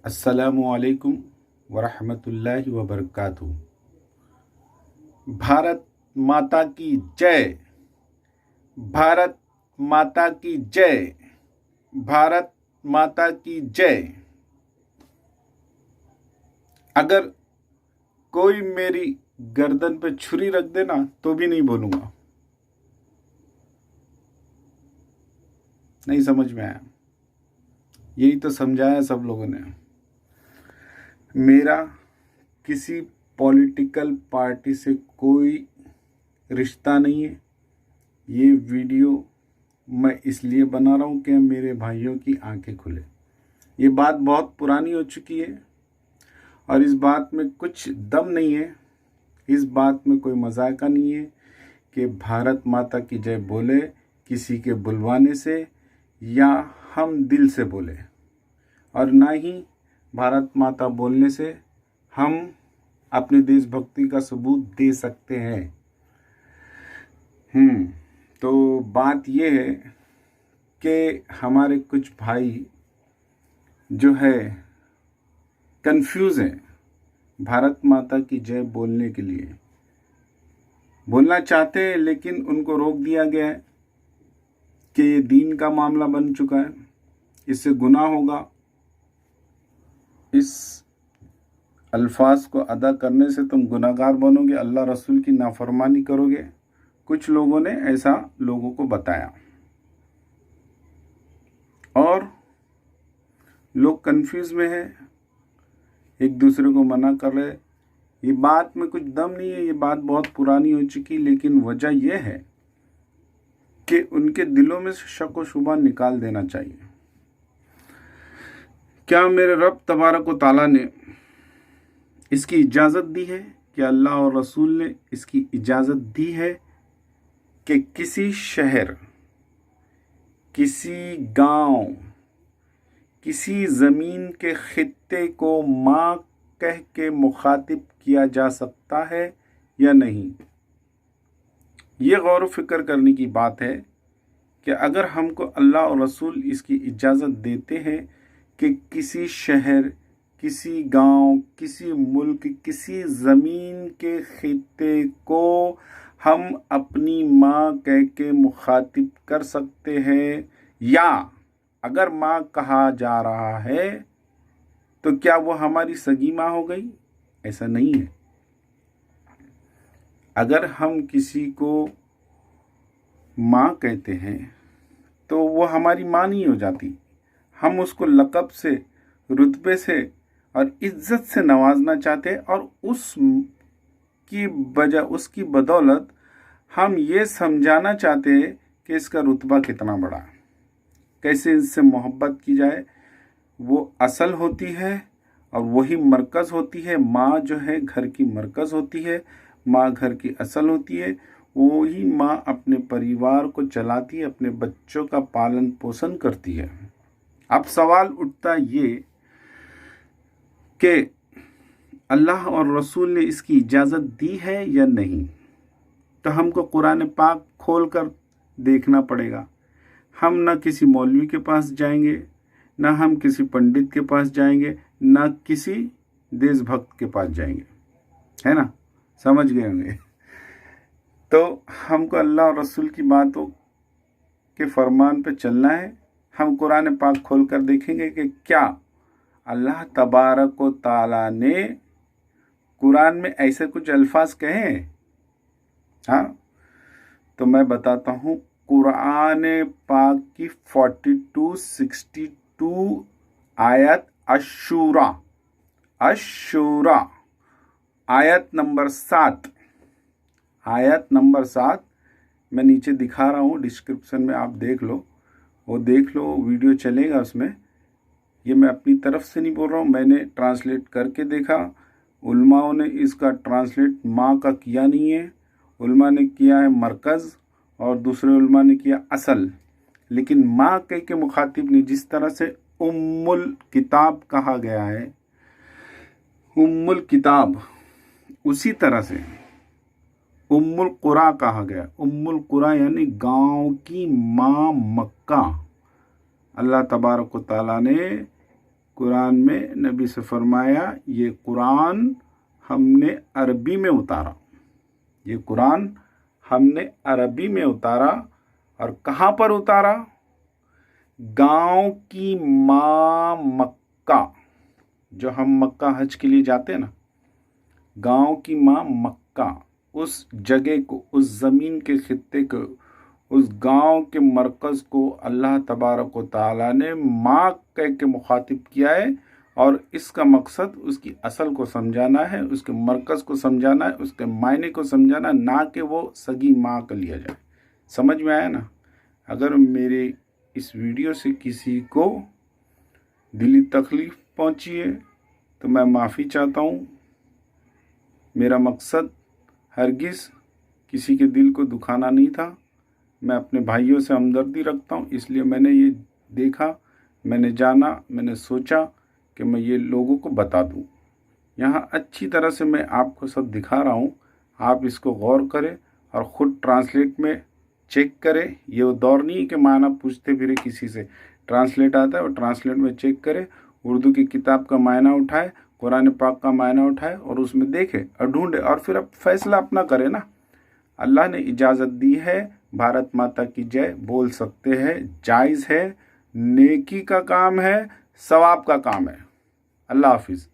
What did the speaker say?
अस्सलामुअलैकुम वरहमतुल्लाहि वबरकातुहू। भारत माता की जय, भारत माता की जय, भारत माता की जय। अगर कोई मेरी गर्दन पे छुरी रख देना तो भी नहीं बोलूंगा। नहीं समझ में आया? यही तो समझाया सब लोगों ने। मेरा किसी पॉलिटिकल पार्टी से कोई रिश्ता नहीं है। ये वीडियो मैं इसलिए बना रहा हूँ कि मेरे भाइयों की आंखें खुले। ये बात बहुत पुरानी हो चुकी है और इस बात में कुछ दम नहीं है। इस बात में कोई मजाक नहीं है कि भारत माता की जय बोले किसी के बुलवाने से या हम दिल से बोले, और ना ही भारत माता बोलने से हम अपने देशभक्ति का सबूत दे सकते हैं। तो बात ये है कि हमारे कुछ भाई जो है कंफ्यूज हैं। भारत माता की जय बोलने के लिए बोलना चाहते हैं, लेकिन उनको रोक दिया गया है कि ये दीन का मामला बन चुका है, इससे गुनाह होगा। इस अल्फाज को अदा करने से तुम गुनाहगार बनोगे, अल्लाह रसूल की नाफरमानी करोगे। कुछ लोगों ने ऐसा लोगों को बताया और लोग कंफ्यूज में हैं, एक दूसरे को मना कर रहे। ये बात में कुछ दम नहीं है, ये बात बहुत पुरानी हो चुकी, लेकिन वजह यह है कि उनके दिलों में से शक व शुबा निकाल देना चाहिए। क्या मेरे रब तबारक व तआला ने इसकी इजाज़त दी है कि अल्लाह और रसूल ने इसकी इजाज़त दी है कि किसी शहर, किसी गांव, किसी ज़मीन के खित्ते को माँ कह के मुखातिब किया जा सकता है या नहीं? ये गौर फिक्र करने की बात है कि अगर हमको अल्लाह और रसूल इसकी इजाज़त देते हैं कि किसी शहर, किसी गांव, किसी मुल्क, किसी ज़मीन के खित्ते को हम अपनी माँ कह के मुखातिब कर सकते हैं, या अगर माँ कहा जा रहा है तो क्या वो हमारी सगी माँ हो गई? ऐसा नहीं है। अगर हम किसी को माँ कहते हैं तो वो हमारी माँ नहीं हो जाती। हम उसको लक़ब से, रुतबे से और इज्जत से नवाजना चाहते हैं, और उसकी बदौलत हम ये समझाना चाहते हैं कि इसका रुतबा कितना बड़ा, कैसे इससे मोहब्बत की जाए। वो असल होती है और वही मरकज़ होती है। माँ जो है घर की मरकज़ होती है, माँ घर की असल होती है। वही माँ अपने परिवार को चलाती है, अपने बच्चों का पालन पोषण करती है। अब सवाल उठता ये कि अल्लाह और रसूल ने इसकी इजाज़त दी है या नहीं। तो हमको कुरान पाक खोल कर देखना पड़ेगा। हम ना किसी मौलवी के पास जाएंगे, ना हम किसी पंडित के पास जाएंगे, ना किसी देशभक्त के पास जाएंगे, है ना? समझ गए होंगे। तो हमको अल्लाह और रसूल की बातों के फरमान पे चलना है। हम कुरान पाक खोल कर देखेंगे कि क्या अल्लाह तबारक व तआला ने कुरान में ऐसे कुछ अल्फाज कहे हैं। हाँ, तो मैं बताता हूँ। कुरान पाक की 4262 आयत अशूरा आयत नंबर 7 मैं नीचे दिखा रहा हूँ, डिस्क्रिप्शन में आप देख लो, वो देख लो, वीडियो चलेगा उसमें। ये मैं अपनी तरफ से नहीं बोल रहा हूँ, मैंने ट्रांसलेट करके देखा। उलमाओं ने इसका ट्रांसलेट माँ का किया नहीं है, उलमा ने किया है मरकज़ और दूसरे उलमा ने किया असल। लेकिन माँ कह के मुखातिब नहीं, जिस तरह से उम्मुल किताब कहा गया है, उम्मुल किताब, उसी तरह से उम्मुल कुरा कहा गया। उम्मुल कुरा यानी गांव की माँ मक्का। अल्लाह तबारक व तआला ने قرآن میں نبی سے فرمایا یہ قرآن ہم نے عربی میں اتارا، یہ قرآن ہم نے عربی میں اتارا، اور کہاں پر اتارا؟ گاؤں کی ماں مکہ، جو ہم مکہ حج کے لیے جاتے ہیں نا، گاؤں کی ماں مکہ، اس جگہ کو، اس زمین کے خطے کو، اس گاؤں کے مرکز کو اللہ تبارک و تعالیٰ نے ماں کہہ کے مخاطب کیا ہے، اور اس کا مقصد اس کی اصل کو سمجھانا ہے، اس کے مرکز کو سمجھانا ہے، اس کے معنی کو سمجھانا، نہ کہ وہ سگی ماں کا لیا جائے۔ سمجھ میں آیا نا؟ اگر میرے اس ویڈیو سے کسی کو دلی تکلیف پہنچی ہے تو میں معافی چاہتا ہوں۔ میرا مقصد ہرگز کسی کے دل کو دکھانا نہیں تھا۔ میں اپنے بھائیوں سے ہمدردی رکھتا ہوں، اس لیے میں نے یہ دیکھا، میں نے جانا، میں نے سوچا کہ میں یہ لوگوں کو بتا دوں۔ یہاں اچھی طرح سے میں آپ کو سب دکھا رہا ہوں، آپ اس کو غور کریں اور خود ٹرانسلیٹ میں چیک کریں۔ یہ وہ دور نہیں ہے کہ معنی پوچھتے پھرے کسی سے، ٹرانسلیٹ آتا ہے، وہ ٹرانسلیٹ میں چیک کرے، اردو کی کتاب کا معنی اٹھائے، قرآن پاک کا معنی اٹھائے اور اس میں دیکھے اور ڈھونڈے، اور پھر اب فیصلہ اپنا کرے نا۔ اللہ نے اجازت دی ہے، بھارت ماتا کی جے بول سکتے ہیں، جائز ہے، نیکی کا کام ہے، ثواب کا کام ہے۔ اللہ حافظ۔